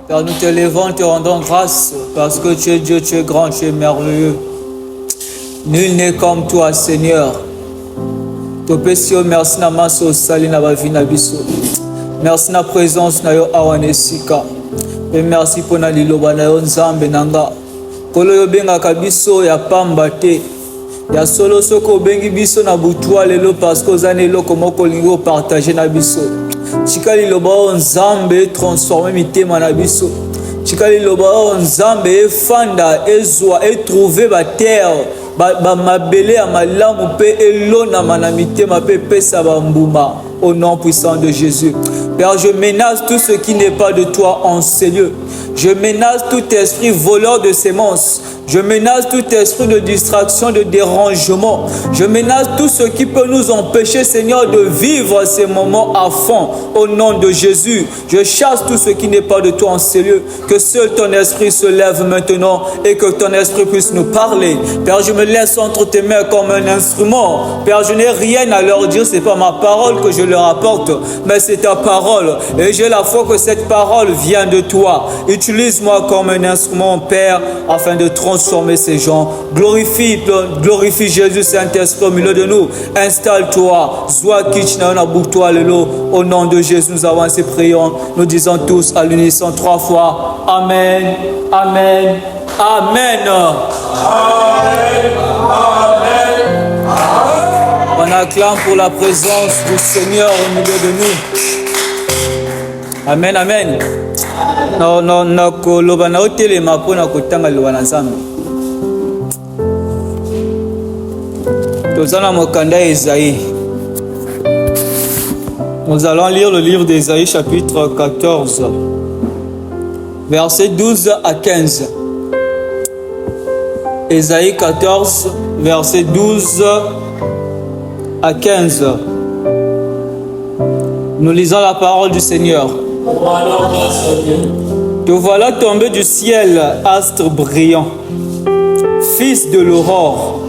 Car nous te levons, te rendons grâce, parce que tu es Dieu, tu es grand, tu es merveilleux. Nul n'est comme toi, Seigneur. Topesio, merci na maso sali na bavi na biso. Merci na présence na yo awanesika. Et merci pour na liloba na yo nzambe nanga. Kolo yo benga kabiso ya pamba te. Ya solo soko bengi biso na butwa lelo parce que ozane loko moko lingo partager na biso. Chika liloba o nzambe transformer mitema na biso. Chika liloba o nzambe fanda ezwa et trouver ba terre. Ba mabele ya malamu pe elona manamite ma pe pesa bambuma au nom puissant de Jésus. Père, je menace tout ce qui n'est pas de toi en ces lieux. Je menace tout esprit voleur de sémences. Je menace tout esprit de distraction, de dérangement. Je menace tout ce qui peut nous empêcher, Seigneur, de vivre ces moments à fond. Au nom de Jésus, je chasse tout ce qui n'est pas de toi en ces lieux. Que seul ton esprit se lève maintenant et que ton esprit puisse nous parler. Père, je me laisse entre tes mains comme un instrument. Père, je n'ai rien à leur dire. Ce n'est pas ma parole que je leur apporte, mais c'est ta parole. Et j'ai la foi que cette parole vient de toi. Utilise-moi comme un instrument, Père, afin de transformer ces gens. Glorifie Jésus, Saint-Esprit au milieu de nous. Installe-toi. Au nom de Jésus, nous avons ces prions. Nous disons tous à l'unisson 3 fois. Amen. Amen. Amen. Amen. On acclame pour la présence du Seigneur au milieu de nous. Amen. Amen. Nous allons lire le livre d'Ésaïe chapitre 14, versets 12 à 15. Ésaïe 14, versets 12 à 15. Nous lisons la parole du Seigneur. Te voilà tombé du ciel, astre brillant, fils de l'aurore.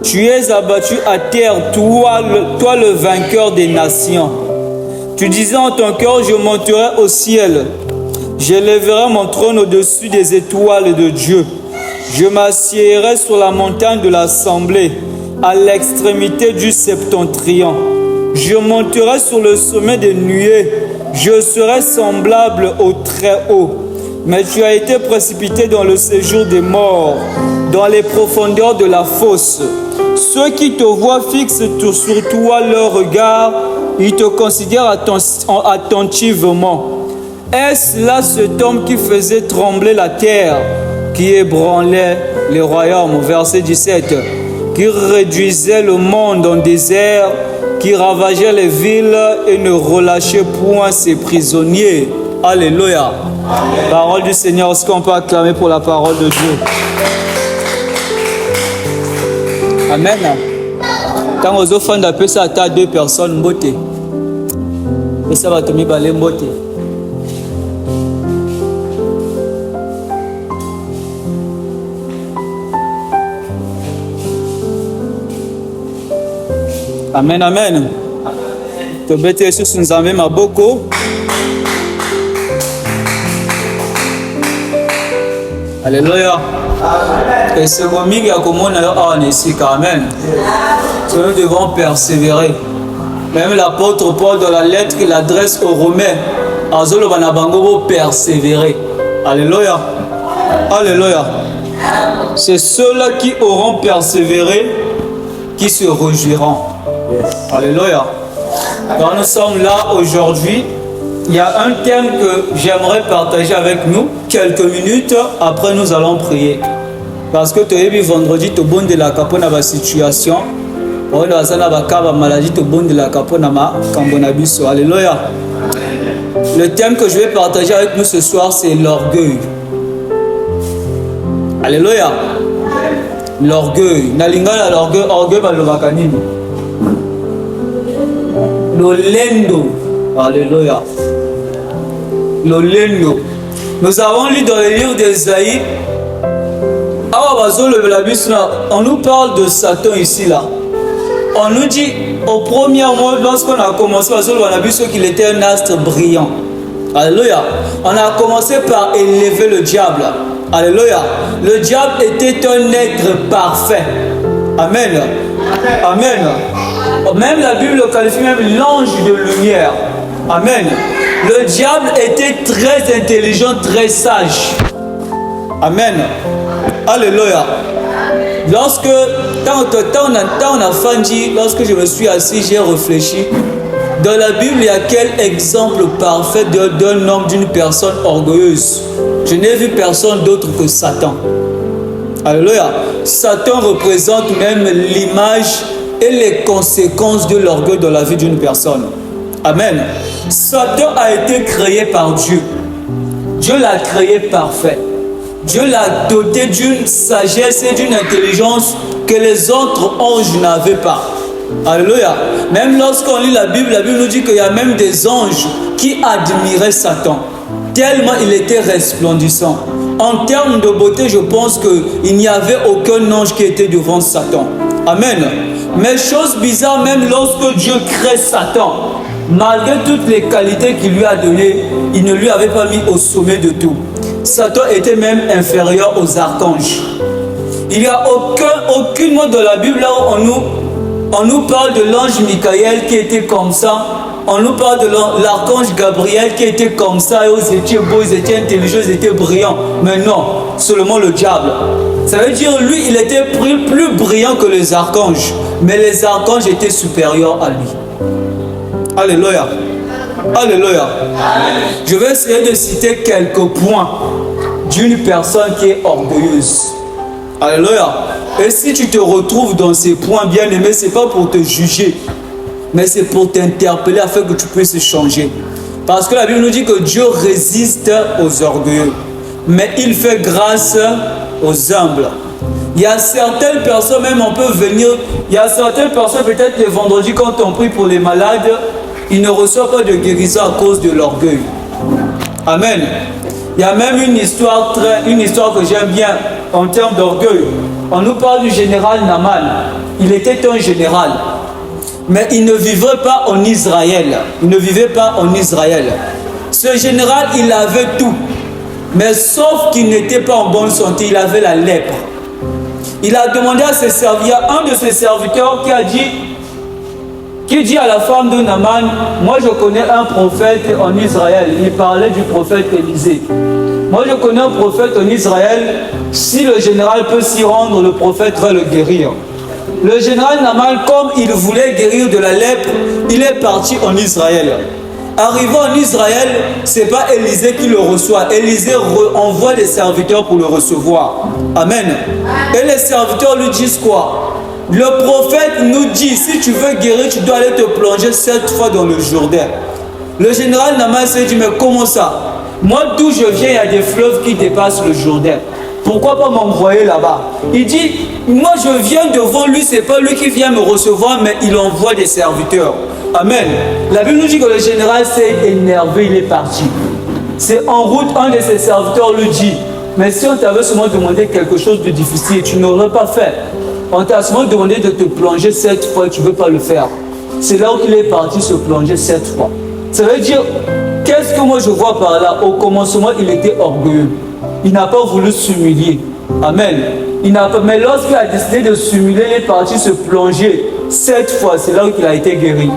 Tu es abattu à terre, toi le vainqueur des nations. Tu disais en ton cœur, je monterai au ciel. J'élèverai mon trône au-dessus des étoiles de Dieu. Je m'assiérai sur la montagne de l'assemblée, à l'extrémité du septentrion. Je monterai sur le sommet des nuées. Je serai semblable au Très-Haut. Mais tu as été précipité dans le séjour des morts, dans les profondeurs de la fosse. Ceux qui te voient fixent sur toi leur regard, ils te considèrent attentivement. Est-ce là cet homme qui faisait trembler la terre, qui ébranlait les royaumes, verset 17, qui réduisait le monde en désert, qui ravageait les villes et ne relâchait point ses prisonniers. Alléluia. Amen. Parole du Seigneur, est-ce qu'on peut acclamer pour la parole de Dieu? Amen. Quand aux offrandes d'appel, ça à 2 personnes, mbote. Et ça va te mettre les mbote. Amen, amen. Te bete sur nous amène à beaucoup. Alléluia. Et c'est comme il y a comme on a ici quand même. Nous devons persévérer. Même l'apôtre Paul dans la lettre qu'il adresse aux Romains, Azolo Banabango persévérer. Alléluia. Alléluia. C'est ceux-là qui auront persévéré qui se réjouiront. Alléluia. Donc nous sommes là aujourd'hui. Il y a un thème que j'aimerais partager avec nous quelques minutes. Après nous allons prier. Parce que tu es vendredi, tu es bon de la capone à la situation. Alléluia. Le thème que je vais partager avec nous ce soir, c'est l'orgueil. Alléluia. L'orgueil. Nalingala l'orgueil, orgueil balobakani. L'olendo. Alléluia. L'olendo. Nous avons lu dans le livre d'Ésaïe. On nous parle de Satan ici là. On nous dit au premier mois, lorsqu'on a commencé, qu'il était un astre brillant. Alléluia. On a commencé par élever le diable. Alléluia. Le diable était un être parfait. Amen. Amen. Même la Bible le qualifie même l'ange de lumière. Amen. Le diable était très intelligent, très sage. Amen. Alléluia. Lorsque, lorsque je me suis assis, j'ai réfléchi. Dans la Bible, il y a quel exemple parfait d'un homme, d'une personne orgueilleuse? Je n'ai vu personne d'autre que Satan. Alléluia. Satan représente même l'image et les conséquences de l'orgueil dans la vie d'une personne. Amen. Satan a été créé par Dieu. Dieu l'a créé parfait. Dieu l'a doté d'une sagesse et d'une intelligence que les autres anges n'avaient pas. Alléluia. Même lorsqu'on lit la Bible nous dit qu'il y a même des anges qui admiraient Satan, tellement il était resplendissant. En termes de beauté, je pense qu'il n'y avait aucun ange qui était devant Satan. Amen. Mais chose bizarre, même lorsque Dieu crée Satan, malgré toutes les qualités qu'il lui a données, il ne lui avait pas mis au sommet de tout. Satan était même inférieur aux archanges. Il n'y a aucun mot dans la Bible là où on nous parle de l'ange Michael qui était comme ça. On nous parle de l'archange Gabriel qui était comme ça. Et ils étaient beaux, ils étaient intelligents, ils étaient brillants. Mais non, seulement le diable. Ça veut dire lui, il était plus brillant que les archanges. Mais les archanges étaient supérieurs à lui. Alléluia. Alléluia. Je vais essayer de citer quelques points d'une personne qui est orgueilleuse. Alléluia. Et si tu te retrouves dans ces points, bien aimé, ce n'est pas pour te juger, mais c'est pour t'interpeller afin que tu puisses changer. Parce que la Bible nous dit que Dieu résiste aux orgueilleux, mais il fait grâce aux humbles. Il y a certaines personnes, même on peut venir, il y a certaines personnes, peut-être les vendredis, quand on prie pour les malades, ils ne reçoivent pas de guérison à cause de l'orgueil. Amen. Il y a même une histoire que j'aime bien en termes d'orgueil. On nous parle du général Naaman. Il était un général. Mais il ne vivait pas en Israël. Il ne vivait pas en Israël. Ce général, il avait tout. Mais sauf qu'il n'était pas en bonne santé, il avait la lèpre. Il a demandé à ses serviteurs, un de ses serviteurs qui dit à la femme de Naaman, moi je connais un prophète en Israël. Il parlait du prophète Élisée. Moi je connais un prophète en Israël. Si le général peut s'y rendre, le prophète va le guérir. Le général Naaman, comme il voulait guérir de la lèpre, il est parti en Israël. Arrivant en Israël, ce n'est pas Élisée qui le reçoit. Élisée envoie des serviteurs pour le recevoir. Amen. Et les serviteurs lui disent quoi? Le prophète nous dit, si tu veux guérir, tu dois aller te plonger 7 fois dans le Jourdain. Le général Naaman s'est dit, mais comment ça? Moi, d'où je viens, il y a des fleuves qui dépassent le Jourdain. Pourquoi pas m'envoyer là-bas? Il dit, moi je viens devant lui, ce n'est pas lui qui vient me recevoir, mais il envoie des serviteurs. Amen. La Bible nous dit que le général s'est énervé, il est parti. C'est en route, un de ses serviteurs lui dit, mais si on t'avait seulement demandé quelque chose de difficile, tu n'aurais pas fait. On t'a seulement demandé de te plonger 7 fois, tu ne veux pas le faire. C'est là où il est parti se plonger 7 fois. Ça veut dire, qu'est-ce que moi je vois par là? Au commencement, il était orgueilleux. Il n'a pas voulu s'humilier. Amen. Mais lorsqu'il a décidé de s'humilier, il est parti se plonger 7 fois. C'est là où il a été guéri.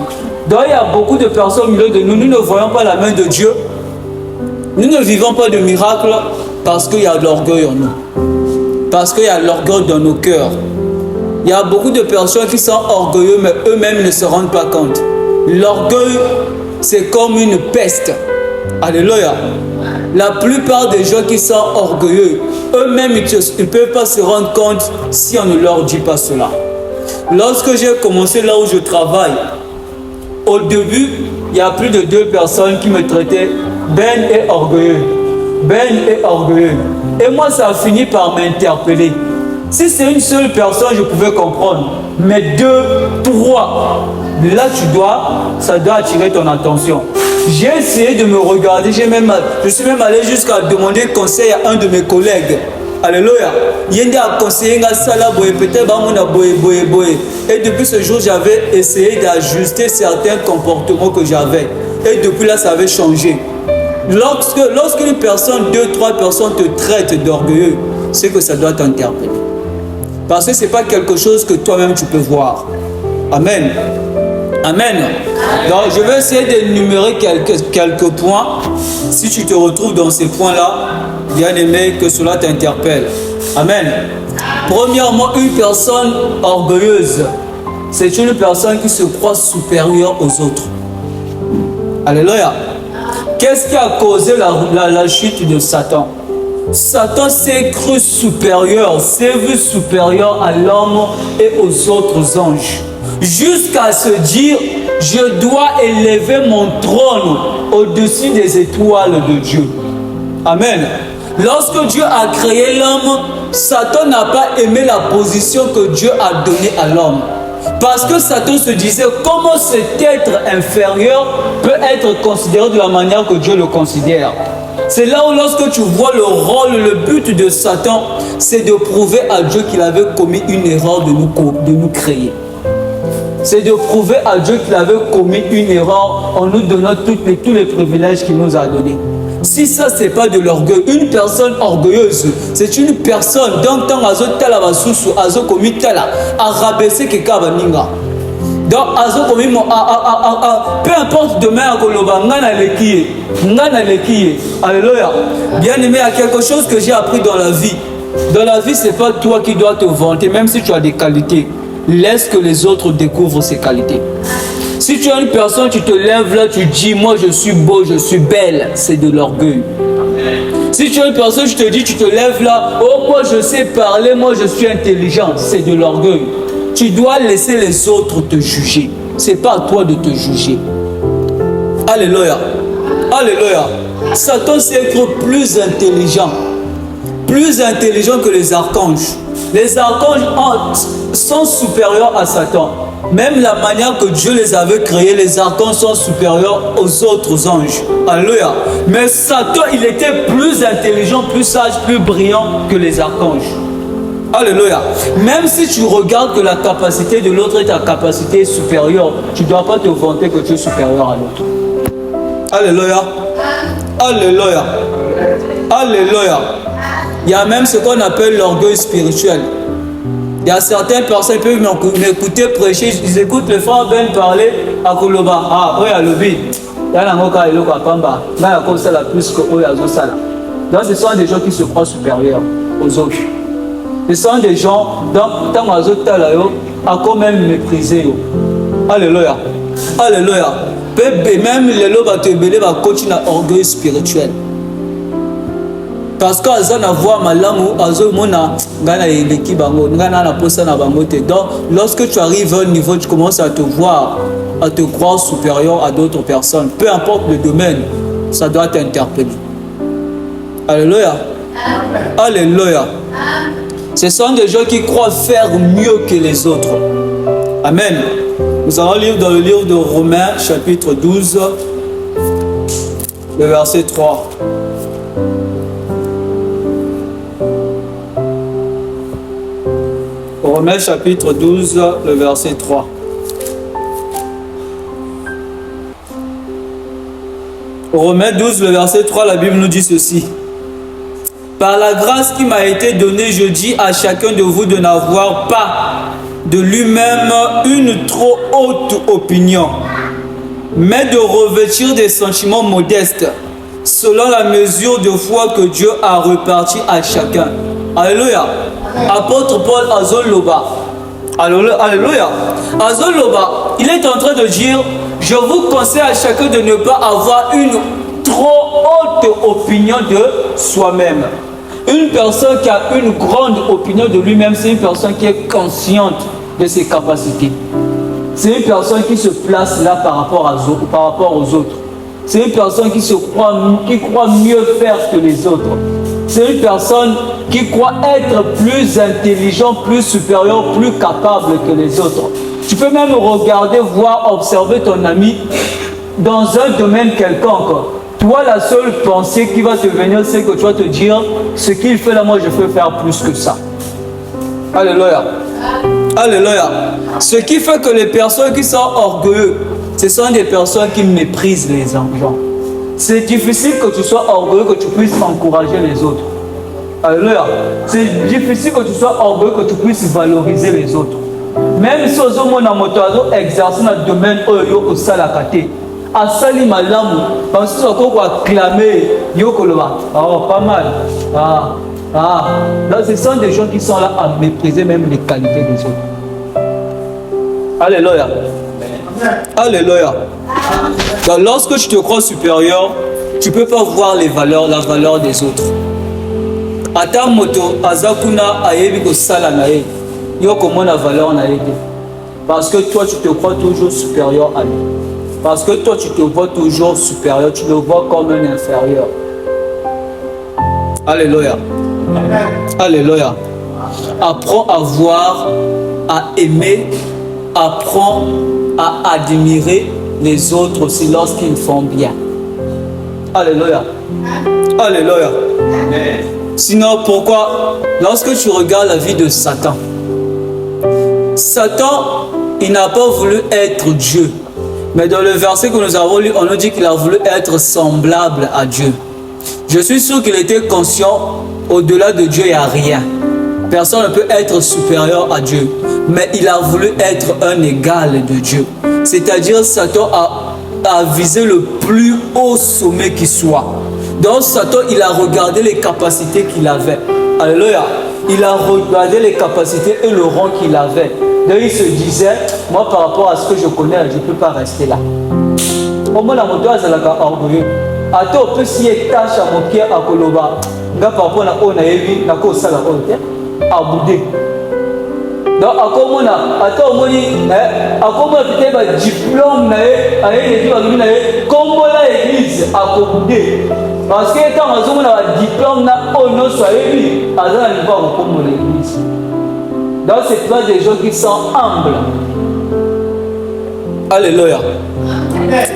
Donc il y a beaucoup de personnes au milieu de nous. Nous ne voyons pas la main de Dieu. Nous ne vivons pas de miracles parce qu'il y a de l'orgueil en nous. Parce qu'il y a de l'orgueil dans nos cœurs. Il y a beaucoup de personnes qui sont orgueilleux, mais eux-mêmes ne se rendent pas compte. L'orgueil, c'est comme une peste. Alléluia. La plupart des gens qui sont orgueilleux, eux-mêmes, ils ne peuvent pas se rendre compte si on ne leur dit pas cela. Lorsque j'ai commencé là où je travaille, au début, il y a plus de 2 personnes qui me traitaient Ben est orgueilleux. Ben est orgueilleux. Et moi, ça a fini par m'interpeller. Si c'est une seule personne, je pouvais comprendre. Mais 2, 3, là, ça doit attirer ton attention. J'ai essayé de me regarder, je suis même allé jusqu'à demander conseil à un de mes collègues. Alléluia. Il y a un conseiller, peut-être et depuis ce jour, j'avais essayé d'ajuster certains comportements que j'avais. Et depuis là, ça avait changé. Lorsqu'une personne, 2, 3 personnes te traitent d'orgueilleux, c'est que ça doit t'interpeller. Parce que ce n'est pas quelque chose que toi-même tu peux voir. Amen. Amen. Donc, je vais essayer d'énumérer quelques points. Si tu te retrouves dans ces points-là, bien aimé, que cela t'interpelle. Amen. Premièrement, une personne orgueilleuse, c'est une personne qui se croit supérieure aux autres. Alléluia. Qu'est-ce qui a causé la chute de Satan? Satan s'est cru supérieur, s'est vu supérieur à l'homme et aux autres anges. Jusqu'à se dire, je dois élever mon trône au-dessus des étoiles de Dieu. Amen. Lorsque Dieu a créé l'homme, Satan n'a pas aimé la position que Dieu a donnée à l'homme. Parce que Satan se disait, comment cet être inférieur peut être considéré de la manière que Dieu le considère? C'est là où lorsque tu vois le rôle, le but de Satan, c'est de prouver à Dieu qu'il avait commis une erreur de nous créer. C'est de prouver à Dieu qu'il avait commis une erreur en nous donnant tous les privilèges qu'il nous a donnés. Si ça, ce n'est pas de l'orgueil, une personne orgueilleuse, c'est une personne, donc, tant azo tala basusu, azo komi tala, a rabaissé quelqu'un baninga. Donc, azo komi peu importe demain, akoloba, ngana lekiye. Alléluia. Bien aimé, il y a quelque chose que j'ai appris dans la vie. Dans la vie, ce n'est pas toi qui dois te vanter, même si tu as des qualités. Laisse que les autres découvrent ces qualités. Si tu es une personne, tu te lèves là, tu dis, moi je suis beau, je suis belle, c'est de l'orgueil. Si tu es une personne, je te dis, tu te lèves là, oh moi je sais parler, moi je suis intelligent, c'est de l'orgueil. Tu dois laisser les autres te juger. Ce n'est pas à toi de te juger. Alléluia. Alléluia. Satan s'est cru plus intelligent que les archanges. Les archanges sont supérieurs à Satan. Même la manière que Dieu les avait créés, les archanges sont supérieurs aux autres anges. Alléluia. Mais Satan, il était plus intelligent, plus sage, plus brillant que les archanges. Alléluia. Même si tu regardes que la capacité de l'autre est ta capacité supérieure, tu ne dois pas te vanter que tu es supérieur à l'autre. Alléluia. Alléluia. Alléluia. Il y a même ce qu'on appelle l'orgueil spirituel. Il y a certaines personnes qui peuvent m'écouter prêcher, ils écoutent les frères Ben parler à Koloba. Ah, oui, à l'obi. Il y a un cas qui est Pamba. Il y a un cas plus que Oyazosala. Donc, ce sont des gens qui se croient supérieurs aux autres. Ce sont des gens, donc, tant que les autres, à quand même mépriser. Alléluia. Alléluia. Même les lots va continuer à orgueil spirituel. Parce qu'Azan a voix malamu, Azo mona, gana eleki bango, gana na posa na bango te. Donc, lorsque tu arrives à un niveau, tu commences à te voir, à te croire supérieur à d'autres personnes. Peu importe le domaine, ça doit t'interpeller. Alléluia. Alléluia. Ce sont des gens qui croient faire mieux que les autres. Amen. Nous allons lire dans le livre de Romains, chapitre 12, le verset 3. Romains chapitre 12, le verset 3. Romains 12, le verset 3, la Bible nous dit ceci. Par la grâce qui m'a été donnée, je dis à chacun de vous de n'avoir pas de lui-même une trop haute opinion, mais de revêtir des sentiments modestes, selon la mesure de foi que Dieu a reparti à chacun. Alléluia. Apôtre Paul Azoloba. Alléluia. Azoloba, il est en train de dire, je vous conseille à chacun de ne pas avoir une trop haute opinion de soi-même. Une personne qui a une grande opinion de lui-même, c'est une personne qui est consciente de ses capacités. C'est une personne qui se place là par rapport aux autres. C'est une personne qui croit mieux faire que les autres. C'est une personne qui croit être plus intelligent, plus supérieur, plus capable que les autres. Tu peux même regarder, voir, observer ton ami dans un domaine quelconque. Toi, la seule pensée qui va te venir, c'est que tu vas te dire, ce qu'il fait là, moi je peux faire plus que ça. Alléluia. Alléluia. Ce qui fait que les personnes qui sont orgueilleuses, ce sont des personnes qui méprisent les gens. C'est difficile que tu sois orgueilleux, que tu puisses encourager les autres. Alléluia. C'est difficile que tu sois orgueilleux, que tu puisses valoriser les autres. Même si aux hommes ont exercé dans le domaine où ils ont été, à Sali Malamu, parce que tu as acclamé, pas mal. Donc, ce sont des gens qui sont là à mépriser même les qualités des autres. Alléluia. Alléluia. Donc, lorsque tu te crois supérieur, tu ne peux pas voir la valeur des autres. Ata moto azakuna ayebi ko sala na ye yo komona valeur na ye parce que toi tu te crois toujours supérieur à lui, parce que toi tu te vois toujours supérieur, tu le vois comme un inférieur. Alléluia. Alléluia. Apprends à voir, à aimer, apprends à admirer les autres aussi lorsqu'ils font bien. Alléluia. Alléluia. Sinon, pourquoi? Lorsque tu regardes la vie de Satan, Satan, il n'a pas voulu être Dieu. Mais dans le verset que nous avons lu, on nous dit qu'il a voulu être semblable à Dieu. Je suis sûr qu'il était conscient, au-delà de Dieu, il n'y a rien. Personne ne peut être supérieur à Dieu. Mais il a voulu être un égal de Dieu. C'est-à-dire, Satan a visé le plus haut sommet qui soit. Donc Satan, il a regardé les capacités qu'il avait. Alléluia. Il a regardé les capacités et le rang qu'il avait. Donc il se disait, moi par rapport à ce que je connais, je ne peux pas rester là. Au moins la moto a orgueilleux. Attends, on peut s'y tâche à mon pied à Koloba. Par rapport à on a évi, na ko sala on à boudé. Donc à comment on a, attends, on dit, à comment peut-être un diplôme na et comme l'église à Koboudé. Parce que quand on a un diplôme, on a soit élu, à l'époque, comme l'église. Donc, c'est pas des gens qui sont humbles. Alléluia.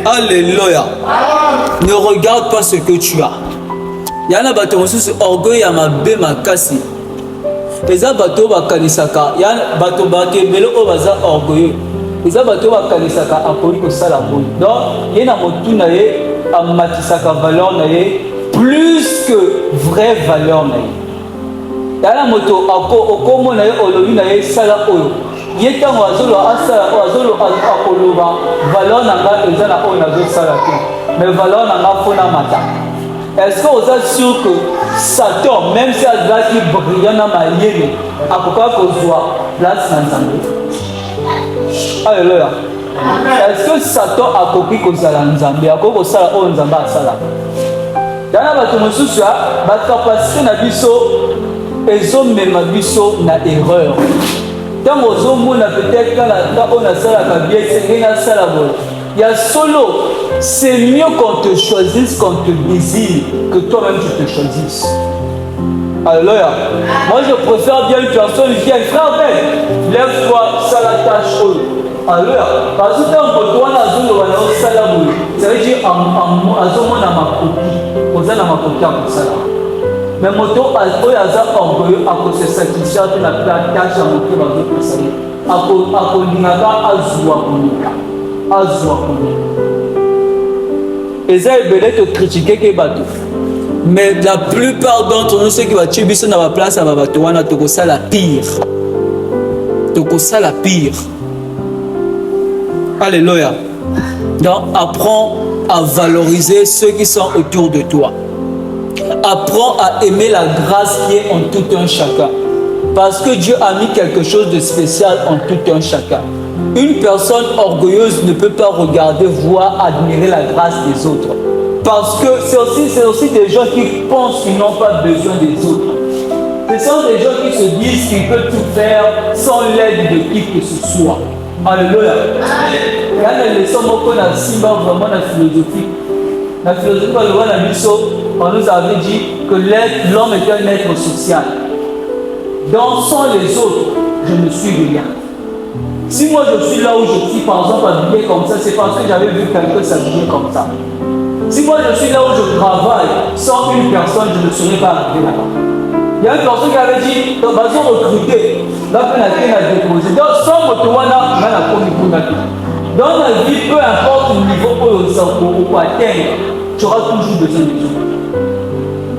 Alléluia. Ne regarde pas ce que tu as. Il y en a qui ont orgueil à ma bé ma casse. Les abatos va kanisaka. Il y a bateau qui est orgueilleux. Les abatos va kanisaka à Poli au Salabou. Donc, il y a un motu naé. Amatisaka valeur naé plus que vraie valeur naé. Dala moto okomo naé olobi naé sala oyo. Yeta wazolo asala wazolo akoloba valeur nanga ezana oyo nazo sala te. Mais valeur nanga fona mata. Est-ce que vous êtes sûr que Satan, même si elle a dit brillant dans ma ligne, a pourquoi qu'on soit place dans Nzambe? Alléluia. Est-ce que Satan a compris que ça l'a Nzambe? A compris que ça l'a Nzambe à ça là? Dans la bâtiment social, la capacité n'a biso, ils ont même biso na erreur. Quand vous avez peut-être quand on a ça la bien, c'est rien à ça la bonne. Il y a solo. C'est mieux qu'on te choisisse, qu'on te désire, que toi-même tu te choisisses. Alléluia. Moi je préfère bien une personne qui est frère Ben. Lève-toi, ça la tâche. Alléluia. Parce que quand on a ça veut dire à ma copie. On a ma copie pour ça. Mais mon tour a orgueilleux à cause de cette tâche de la tâche à mon tour à d'autres salles. À cause de la et ça est te critiquer que bateau. Mais la plupart d'entre nous, ceux qui vont tuer dans la place à bateau, on a tout ça la pire. Tout ça la pire. Alléluia. Donc apprends à valoriser ceux qui sont autour de toi. Apprends à aimer la grâce qui est en tout un chacun. Parce que Dieu a mis quelque chose de spécial en tout un chacun. Une personne orgueilleuse ne peut pas regarder, voir, admirer la grâce des autres. Parce que c'est aussi des gens qui pensent qu'ils n'ont pas besoin des autres. Ce sont des gens qui se disent qu'ils peuvent tout faire sans l'aide de qui que ce soit. Alléluia. Il y a des leçons qu'on a simba vraiment la philosophie. La philosophie, on nous avait dit que l'homme est un être social. Donc sans les autres, je ne suis rien. Si moi je suis là où je suis, par exemple, habillé comme ça, c'est parce que j'avais vu quelqu'un s'habiller comme ça. Si moi je suis là où je travaille, sans une personne, je ne serais pas arrivé là-bas. Il y a une personne qui avait dit, on va se recruter, là, on a déposé. Donc, sans motowana, on a la communauté. Dans la vie, peu importe le niveau où on atteindre, tu auras toujours besoin des autres.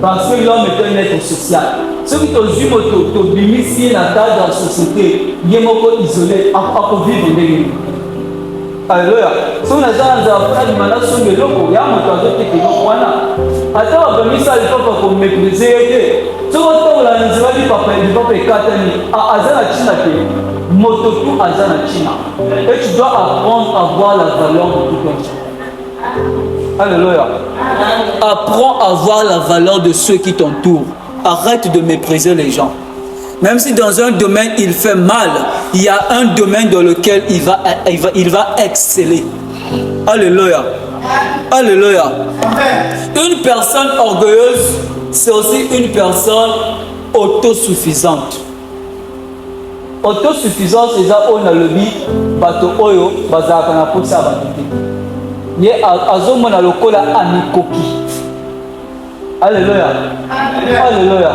Parce que l'homme est un être social. Ceux qui t'ont vu, t'ont ici dans la société, ils sont isolés, à vivre de l'île. Alléluia. Si on a des enfants, ils m'ont dit que l'homme est un peu de l'homme. Attends, on va ça, il faut pas qu'on mépriser. Si on a dit que papa est katani, azana china te, mototu azana china. Et tu dois apprendre à voir la valeur de tout un chien. Alléluia. Apprends à voir la valeur de ceux qui t'entourent. Arrête de mépriser les gens. Même si dans un domaine il fait mal, il y a un domaine dans lequel il va exceller. Alléluia. Alléluia. Une personne orgueilleuse, c'est aussi une personne autosuffisante. Autosuffisance, c'est ça on a le but, bato oyo, bazaka na posa batete. Ye azomona lokola amikoki. Alléluia. Alléluia.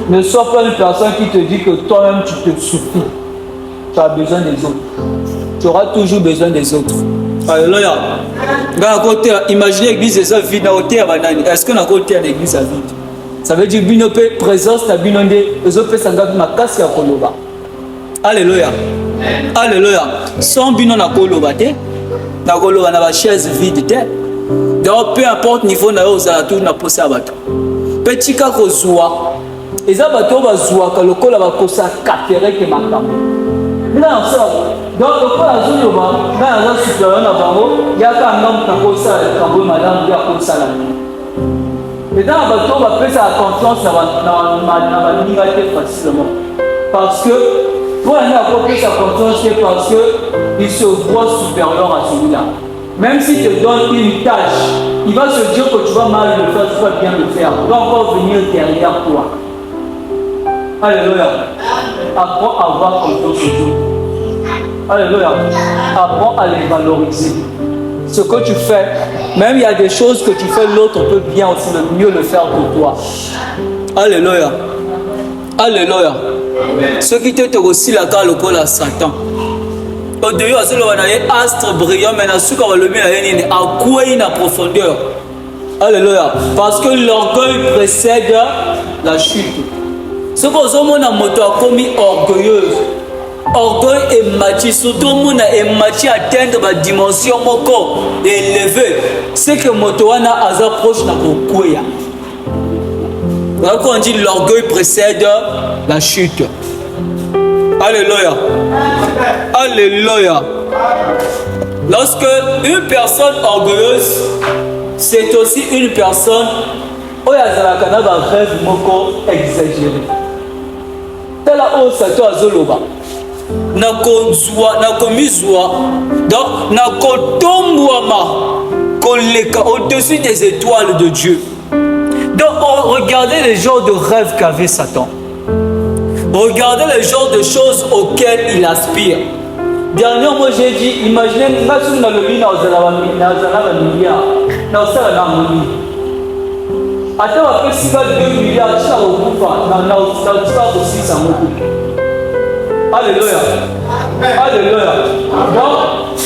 Ne sois pas une personne qui te dit que toi-même tu te suffis. Tu as besoin des autres. Tu auras toujours besoin des autres. Alléluia. Imaginez l'église est vide. Est-ce qu'on a côté l'église vide? Ça veut dire que présence na binonde, les autres personnes na kasi ya koloba. Alléluia. Alléluia. Sans binon na koloba te, na koloba na ba chaise vide te. Donc peu importe niveau na yo za tout na posa bato. Petit ka ko zwa. Eza bato ba zwa ka lokola ba kosa kapere ke makambo. Là ça. Donc lokola zo ba na za supérieur na bango, ya ka ngam ka kosa ka bo madame ya kosa la. Et dans la bateau, on va faire sa confiance dans la liberté facilement. Parce que, pour aller à faire sa confiance, c'est parce qu'il se voit supérieur à celui-là. Même s'il te donne une tâche, il va se dire que tu vas mal le faire, tu vas bien le faire. Il va encore venir derrière toi. Alléluia. Apprends à avoir confiance aux autres. Alléluia. Apprends à les valoriser. Ce que tu fais, même il y a des choses que tu fais, l'autre peut bien aussi mieux le faire pour toi. Alléluia. Alléluia. Ce qui te aussi la carte le col à Satan. Au dehors, c'est le astre brillant, mais dans ce qu'on va le mettre à quoi il a profondeur. Alléluia. Parce que l'orgueil précède la chute. Ce qu'on a moto a commis orgueilleuse. Orgueil et mati, surtout mon et mati atteindre ma dimension mon corps élevé. C'est que motoana a approche na kokuya. Quand on dit l'orgueil précède la chute. Alléluia. Alléluia. Lorsque une personne orgueilleuse, c'est aussi une personne où il y a un rêve moko exagéré. C'est là où ça doit zoloba. Nakomizwa donc nakotombwama koleka au-dessus des étoiles de Dieu. Donc regardez les genres de rêves qu'avait Satan. Regardez les genres de choses auxquelles il aspire. Dernièrement j'ai dit, imaginez si on a le milliard, attends après si va 2 milliards, tu vas au Alléluia. Alléluia. Donc,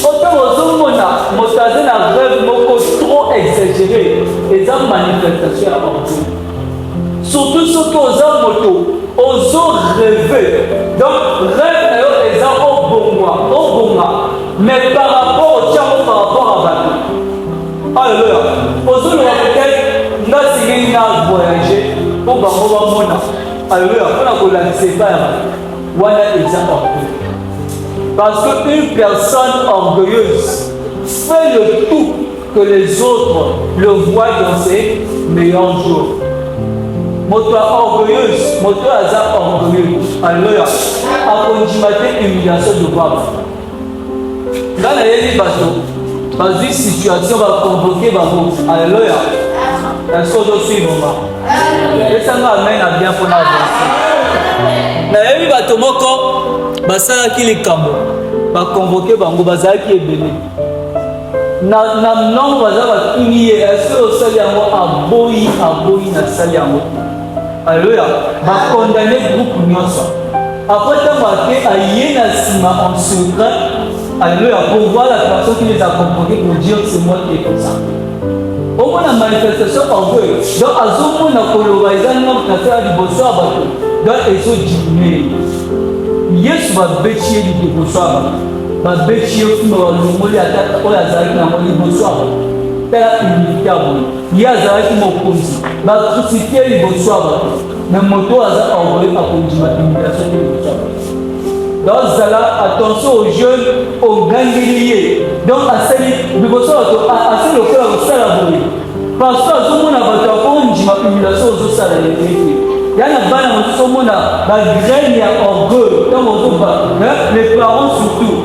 autant aux hommes, mon un rêve trop exagéré et ça manifestation à partout. Surtout aux hommes, aux hommes rêvés. Donc, rêve est un bon mais par rapport au tien, par rapport à Batou. Alléluia. Aux hommes, peut-être, nous avons voyagé pour Bamona. Alléluia. On a lancé pas. Voilà exemple orgueilleux. Parce qu'une personne orgueilleuse fait le tout que les autres le voient dans ses meilleurs jours. Moto orgueilleuse, moto hasard orgueilleux. Alléluia. A condimaté humiliation de voir. Dans les bateaux, dans une situation, on va convoquer Babou. Alléluia. Est-ce que je suis moment? Et ça m'amène à bien pour avancer. Nayebi bato moko basalaki likambo bakonvoke bango bazalaki ebele na nongo baza batuni ye est-ce que osali yango aboyi na sali yango. Alléluia. Bakondamne groupe nyonso après ntango ake aye na nsima en secret. Alléluia. Pour voir la personne qui les a convoqués pour dire c'est moi qui ai fait ça. Au moins la manifestation orgueil. Donc à ce moment on a colorisé na faire du bonsoir bateau. Donc ils sont diminués. Yesu va bêcher du bonsoir. Va bêcher au fond le moli à tête pour la zaï na moli bonsoir. Tela humilité à vous. Il y a zaï qui m'a conduit. Va crucifier le bonsoir. Mais moto a orgueil à conduire ma humiliation du bonsoir. Donc, attention aux jeunes, aux gangliers. Donc, à celle le fait au salarié. Parce que tout le monde a une humiliation aux salariés. Il y a une balle dans tout le monde, la graine et orgueil. Les parents surtout.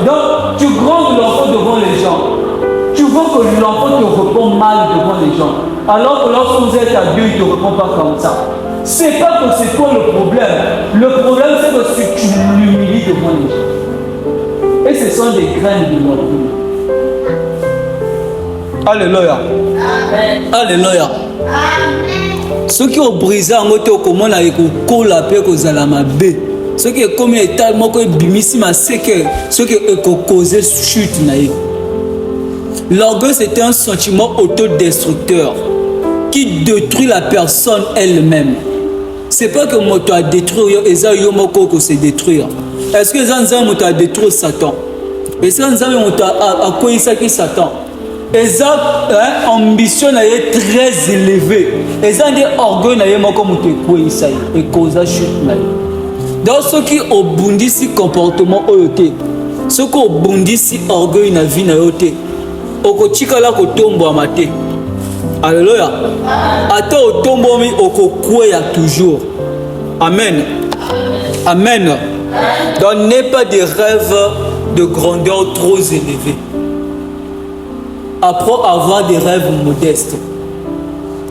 Donc, tu grondes l'enfant devant les gens. Tu vois que l'enfant te répond mal devant les gens. Alors que lorsque vous êtes adulte, il ne te répond pas comme ça. C'est pas que c'est toi le problème. Le problème, c'est que tu l'humilies devant les gens. Et ce sont des graines de l'orgueil. Alléluia. Alléluia. Ceux qui ont brisé en moto, comment on a écouté la paix aux alamabé. Ceux qui ont commis tellement que bimisi ma séquelle. Ceux qui ont causé chute naïve. L'orgueil, c'est un sentiment autodestructeur qui détruit la personne elle-même. C'est pas que moi tu as détruit et ça yomoko que c'est détruire. Est-ce que ça moi tu as détruit Satan? Est-ce que ça moi tu as quoi ça qui Satan? Et ça ambition est très élevée. Et ça dit orgueil na yomoko muté quoi ça et cause chute na. Dans ceux qui obundisi comportement oyoté, ceux qui obundisi orgueil na vie na yoté. Okochikala kotombo amate. Alléluia. Ata otombomi okokweya toujours. Amen. Amen. Donc n'aie pas des rêves de grandeur trop élevés. Apprends à avoir des rêves modestes.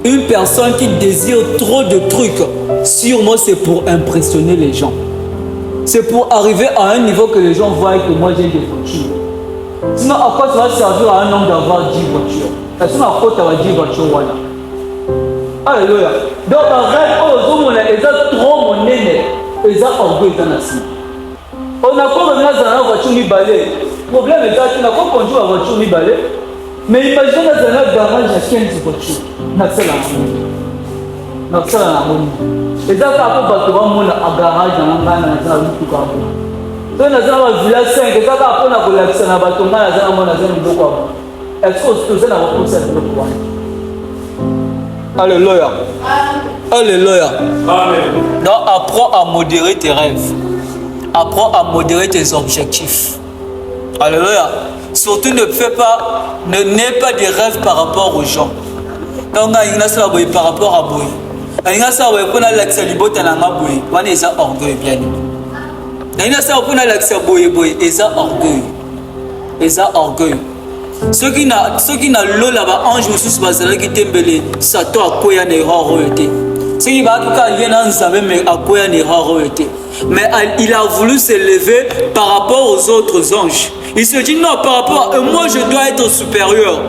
Une personne qui désire trop de trucs, sûrement c'est pour impressionner les gens. C'est pour arriver à un niveau que les gens voient que moi j'ai des voitures. Sinon, à quoi ça va servir à un homme d'avoir 10 voitures? Sinon, à quoi tu vas 10 voitures? Voilà. Alléluia. Donc, arrête, on a trop mon aîné. Ils ont orgueil dans la cible. On a quoi revenir dans la voiture ni balai? Le problème est que tu n'as pas conduit la voiture ni balai. Mais imaginez dans un garage à 15 voitures. N'a pas la harmonie. N'a pas la harmonie. Et ça, quand on va trouver un garage dans la main, dans la route, tout comme ça. Donc, nous avons vu la 5, et ça va apprendre à relaxer dans la bâton, nous avons vu la est-ce que vous avez repoussé le pouvoir? Alléluia. Alléluia. Donc, apprends à modérer tes rêves. Apprends à modérer tes objectifs. Alléluia. Surtout ne n'aie pas des rêves par rapport aux gens. Donc, il y a ça par rapport à Boy. Il y a ça pour l'accès à l'ibota na Boy. On est orgueil bien. Il y a ça pour l'accès à Boy. Et ça orgueil. Et ça orgueil. Ceux qui n'ont l'eau là-bas, ange ou sous bazar qui t'embellent, Satan a quoi y erreur royauté. Ceux qui va tout y en savent mais à quoi y erreur royauté. Mais il a voulu s'élever par rapport aux autres anges. Il se dit non, par rapport à moi je dois être supérieur.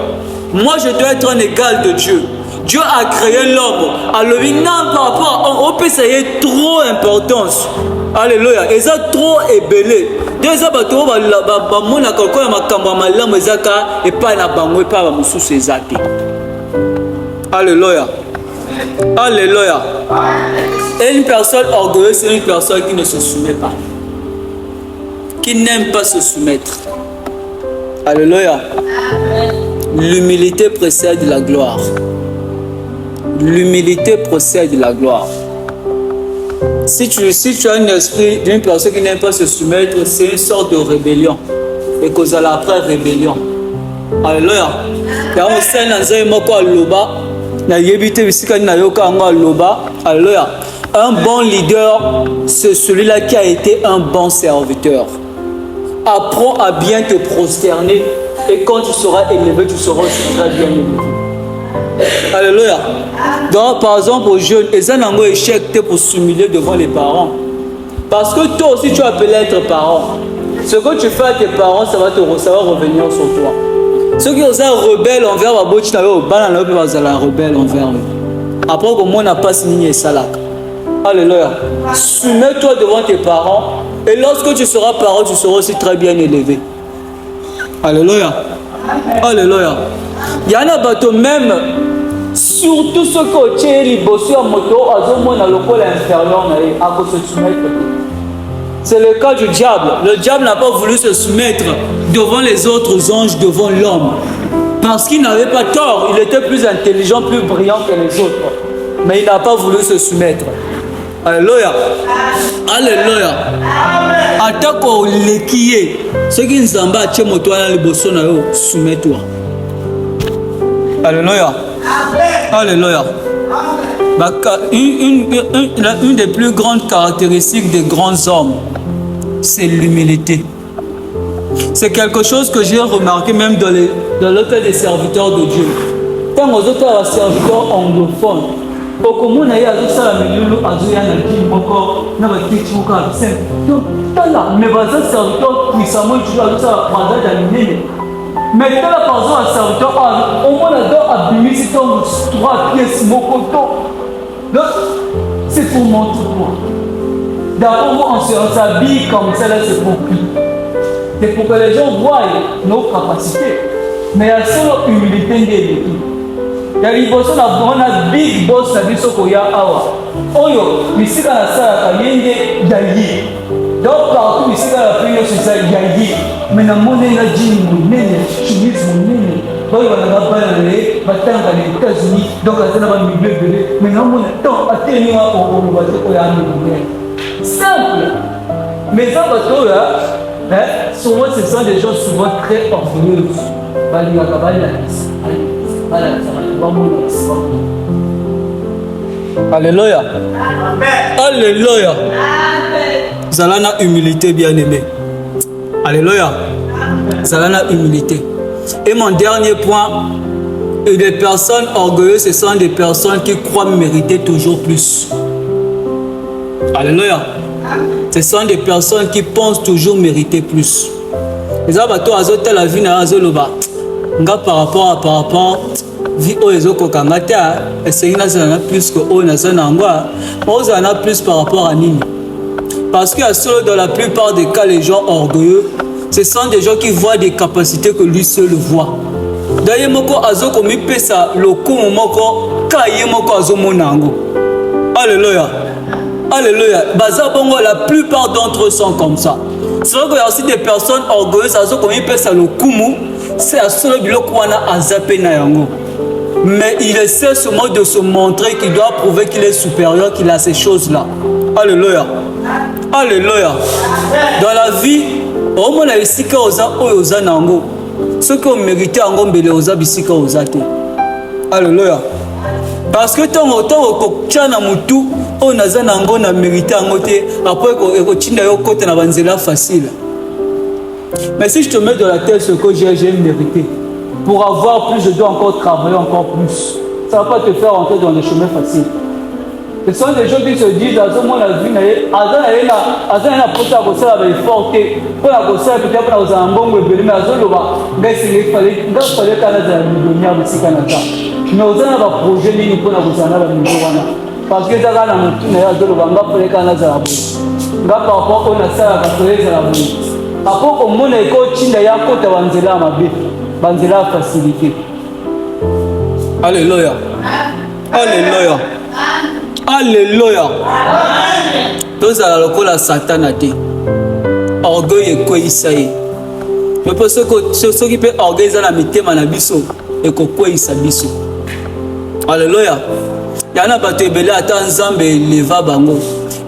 Moi je dois être un égal de Dieu. Dieu a créé l'homme. Alors non, par rapport à on peut essayer trop importance. Alléluia. Et ça trop ébélé. Déjà bateau ba mona koko ya makambo malamu ezaka et pas na bango et pas ba mususu ezate. Alléluia. Alléluia. Et une personne orgueilleuse, c'est une personne qui ne se soumet pas. Qui n'aime pas se soumettre. Alléluia. L'humilité précède la gloire. L'humilité précède la gloire. Si tu as un esprit d'une personne qui n'aime pas se soumettre, c'est une sorte de rébellion. Et que ça après rébellion. Alléluia. Alléluia. Un bon leader, c'est celui-là qui a été un bon serviteur. Apprends à bien te prosterner et quand tu seras élevé, tu seras bien élevé. Alléluia. Donc, par exemple, aux jeunes, ils ont un échec pour s'humilier devant les parents. Parce que toi aussi, tu as appelé à être parent. Ce que tu fais à tes parents, ça va revenir sur toi. Ceux qui sont rebelles envers la boîte, tu vas rebelle envers eux. Après, comment on n'a pas signé Salak. Alléluia. Soumets-toi devant tes parents. Et lorsque tu seras parent, tu seras aussi très bien élevé. Alléluia. Alléluia. Il y en a bateau même, surtout ceux qui ont tiré les bossus en moto, ils ont le col inférieur à se soumettre. C'est le cas du diable. Le diable n'a pas voulu se soumettre devant les autres anges, devant l'homme. Parce qu'il n'avait pas tort. Il était plus intelligent, plus brillant que les autres. Mais il n'a pas voulu se soumettre. Alléluia. Alléluia. Atako lekiye. Ce qui nous en bat, c'est moto à le soumets-toi. Alléluia. Alléluia. Une des plus grandes caractéristiques des grands hommes, c'est l'humilité. C'est quelque chose que j'ai remarqué même dans l'hôtel des serviteurs de Dieu. Quand aux autres serviteurs anglophones, au commun, il y a tout ça, mais nous avons dit encore, nous avons dit encore, c'est tout là. Mais les serviteurs puissamment, tu as tout ça, pendant la ligne. Mais quand la personne a serviteur, au moins la dent a bimé, c'est comme 3 pièces, mon coton. Donc, c'est pour montrer moi. D'abord, on s'habille comme ça, là, c'est pour qui? C'est pour que les gens voient nos capacités. Mais il y a seule humilité de l'équipe. Il y a une personne on a big boss, ça dit ce qu'il y a awa. Oyo, ici dans la salle, il y a yayi. Donc partout ici dans la prière, c'est ça, yayi. Mais dans le monde, il y a dit mon nene, chemise mon nene. Donc il va pas aller, va t'engager les États-Unis. Donc là, ça va me bleu. Mais dans le monde, attends, attends-moi pour voir ce qu'il y a à simple. Mais ça, parce que là, souvent, ce sont des gens souvent très orgueilleux. Alléluia. Alléluia. Zalana humilité, bien-aimé. Alléluia. Zalana humilité. Et mon dernier point, les personnes orgueilleuses, ce sont des personnes qui croient mériter toujours plus. Alléluia. Ce sont des personnes qui pensent toujours mériter plus. Les abattoirs azote la vie na azoloba. Nga par rapport vie oezoko kangata essayina na plus que on a sana ngwa. On a plus par rapport à nini. Parce que dans la plupart des cas les gens orgueilleux, ce sont des gens qui voient des capacités que lui seul voit. D'ailleurs moko azoko mi pesa lokumu moko kaye moko azomonango. Alléluia. Alléluia. Bazabongo, la plupart d'entre eux sont comme ça. C'est vrai qu'il y a aussi des personnes orgueilleuses, c'est à ce mais il essaie seulement de se montrer qu'il doit prouver qu'il est supérieur, qu'il a ces choses-là. Alléluia. Alléluia. Dans la vie, au moins, ceux qui ont mérité en gombele aux abisika aux athées. Alléluia. Parce que tant que tu as mutu, on a mérité en côté, après tu as facile. Mais si je te mets dans la tête ce que j'ai mérité, pour avoir plus, je dois encore travailler encore plus. Ça ne va pas te faire entrer dans les chemins faciles. Ce sont des gens qui se disent, à ce moment la vie, mais aux gens va projet ni pour la gouvernement la niveau parce que ça va na mutu na yazo lobanga peleka na za nga par rapport on a ça ka peleka la bonne après comme mon école chinda ya kota banzela mabe banzela facilité. Alléluia. Alléluia. Alléluia. Tous à la lokola Satan a dit orgueil et quoi isaïe. Mais pour ceux qui peut orgueil na mitema na biso et ko quoi isabiso. Alléluia. Il y en a battu belé à Tanzambe leva bango.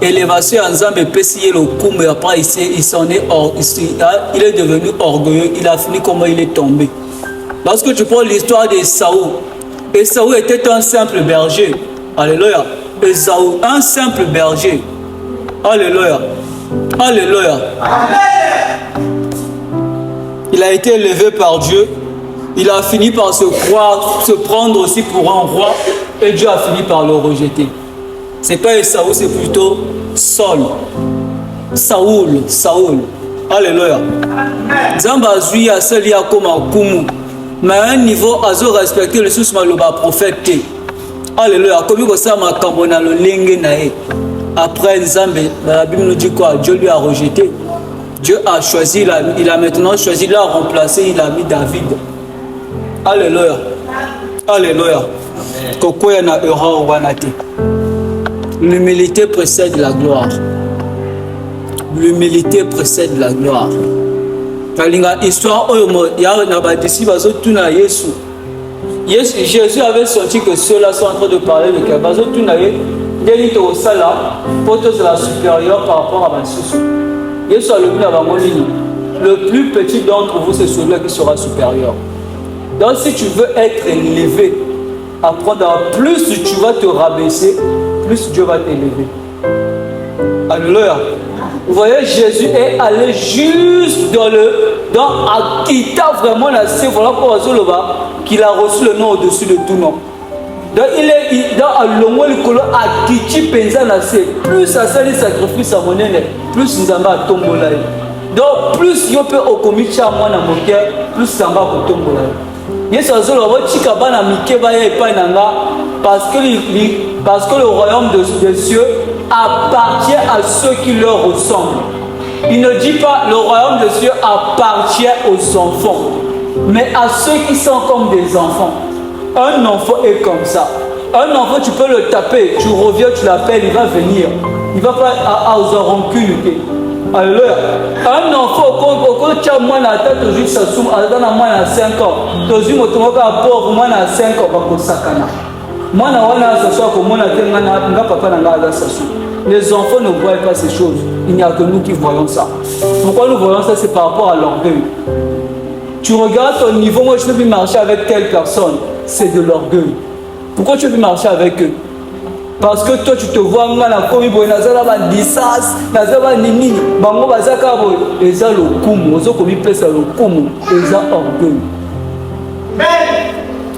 Élévation en Zambé pessier le kumbe après il s'en est il est devenu orgueilleux, il a fini comment il est tombé. Lorsque tu prends l'histoire d'Esaü, Esaü était un simple berger. Alléluia. Esaü, un simple berger. Alléluia. Alléluia. Il a été élevé par Dieu. Il a fini par se prendre aussi pour un roi et Dieu a fini par le rejeter. C'est pas Esaü, c'est plutôt Saul. Saoul. Alléluia. Zamba azui a seli a comme un kumu. Mais à un niveau, azo respecter le sous maloba prophète. Alléluia. Comme ça ma kambona le lenge nae. Après Nzambe, la Bible nous dit quoi? Dieu lui a rejeté. Dieu a choisi, il a maintenant choisi, il a remplacé, il a mis David. Alléluia. Alléluia. Kokoya na erreur wanate. L'humilité précède la gloire. L'humilité précède la gloire. Kalinga histoire ya na ba disciples bazo tuna Yesu. Jésus avait senti que ceux-là sont en train de parler de quelque chose. Tout n'a eu d'élite au sala, pour tous la supérieure par rapport à ma source. Jésus a le plus petit d'entre vous, c'est celui qui sera supérieur. Donc, si tu veux être élevé, apprendre plus tu vas te rabaisser, plus Dieu va t'élever. Alléluia. Vous voyez, Jésus est allé juste dans Akita vraiment la c'est voilà pour qu'il a reçu le nom au-dessus de tout nom. Donc il est dans l'ongo le colo Akiti penza na c'est plus ça sali sacrifice à monene, plus nzamba tombola. Donc plus yo peut okomicha mwana moke, plus samba ko tombola. Yesu azolo ba chika bana mike ba ye pa nanga parce que le royaume des cieux appartient à ceux qui leur ressemblent. Il ne dit pas le royaume des cieux appartient aux enfants, mais à ceux qui sont comme des enfants. Un enfant est comme ça. Un enfant, tu peux le taper, tu reviens, tu l'appelles, il va venir. Il va pas aux rancune. Alléluia. Un enfant, quand tu as moins la tête, tu as juste moins 5 ans. Tu as juste pauvre, moins 5 ans. Les enfants ne voient pas ces choses. Il n'y a que nous qui voyons ça. Pourquoi nous voyons ça? C'est par rapport à l'orgueil. Tu regardes ton niveau, moi je ne peux plus marcher avec telle personne. C'est de l'orgueil. Pourquoi tu veux marcher avec eux? Parce que toi tu te vois comme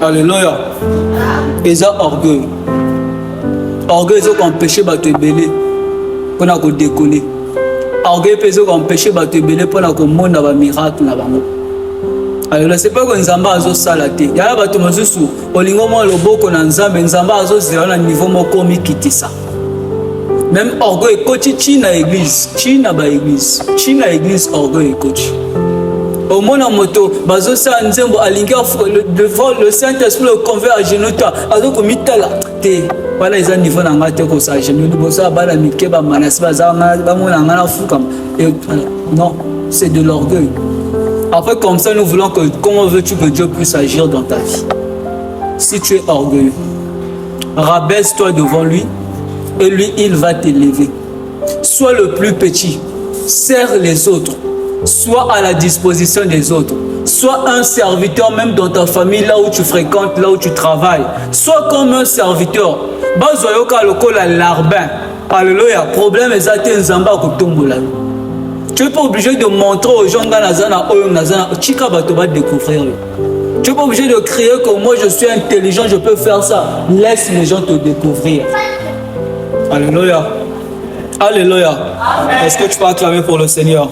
Alléluia. Ils ont orgueil. Orgueil, ils ont empêché de te béler pour te décoller. Orgueil, ils ont empêché de te béler pour te montrer un miracle. Alors, c'est pas que Nzamba a salaté. Il y a des gens qui sont au niveau de ça. Même orgueil, coach, China église. China église. China église, orgueil, coach. Au monde en moto, bazo sa nzembo alinga le Saint-Esprit le convert à genoux toi. Azo ko mitala te. Voilà ils ont niveau na ngate ko sa genoux bosa bala mikeba manas bazanga ba mona ngana fukam. Non, c'est de l'orgueil. Après comme ça nous voulons que comment veux-tu que Dieu puisse agir dans ta vie? Si tu es orgueilleux, rabaisse-toi devant lui et lui il va t'élever. Sois le plus petit, serre les autres. Sois à la disposition des autres. Sois un serviteur même dans ta famille, là où tu fréquentes, là où tu travailles. Sois comme un serviteur. Bazoyoka lokola larbin. Alléluia. Problème est até nzamba kutumbola. Tu n'es pas obligé de montrer aux gens Chika bato va découvrir. Tu n'es pas obligé de crier que moi je suis intelligent, je peux faire ça. Laisse les gens te découvrir. Alléluia. Alléluia. Est-ce que tu peux acclamer pour le Seigneur?